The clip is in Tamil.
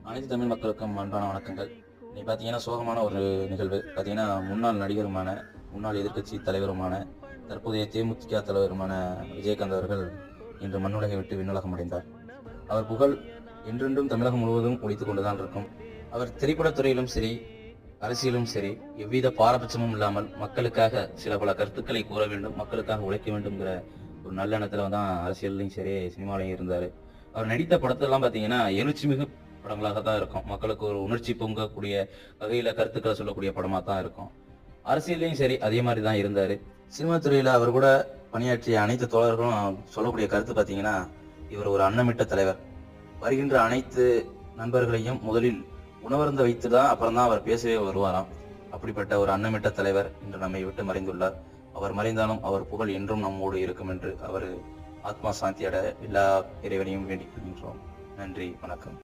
அனைத்து தமிழ் மக்களுக்கும் அன்பான வணக்கங்கள். இன்னைக்கு பார்த்தீங்கன்னா சோகமான ஒரு நிகழ்வு. பார்த்தீங்கன்னா முன்னாள் நடிகருமான, முன்னாள் எதிர்க்கட்சி தலைவருமான, தற்போதைய தேமுதிக தலைவருமான விஜயகாந்த் அவர்கள் இன்று மண்ணுலகை விட்டு விண்ணுலகம் அடைந்தார். அவர் புகழ் என்றென்றும் தமிழகம் முழுவதும் ஒலித்துக் கொண்டுதான் இருக்கும். அவர் திரைப்படத்துறையிலும் சரி, அரசியலும் சரி, எவ்வித பாரபட்சமும் இல்லாமல் மக்களுக்காக சில பல கருத்துக்களை கூற வேண்டும், மக்களுக்காக உழைக்க வேண்டும்ங்கிற ஒரு நல்லெண்ணத்துல தான் அரசியல்லையும் சரி, சினிமாலையும் இருந்தார். அவர் நடித்த படத்தெல்லாம் பார்த்தீங்கன்னா எழுச்சி மிகு படங்களாக தான் இருக்கும். மக்களுக்கு ஒரு உணர்ச்சி பொங்கக்கூடிய வகையில கருத்துக்களை சொல்லக்கூடிய படமா தான் இருக்கும். அரசியலையும் சரி அதே மாதிரி தான் இருந்தாரு. சினிமா துறையில அவர் கூட பணியாற்றிய அனைத்து தோழர்களும் சொல்லக்கூடிய கருத்து பார்த்தீங்கன்னா, இவர் ஒரு அன்னமிட்ட தலைவர். வருகின்ற அனைத்து நண்பர்களையும் முதலில் உணவருந்த வைத்து தான் அப்புறம் தான் அவர் பேசவே வருவாராம். அப்படிப்பட்ட ஒரு அன்னமிட்ட தலைவர் இன்று நம்மை விட்டு மறைந்துள்ளார். அவர் மறைந்தாலும் அவர் புகழ் என்றும் நம்மோடு இருக்கும் என்று அவர் ஆத்மா சாந்தியட எல்லா இறைவனையும் வேண்டிக் கொள்கின்றோம். நன்றி, வணக்கம்.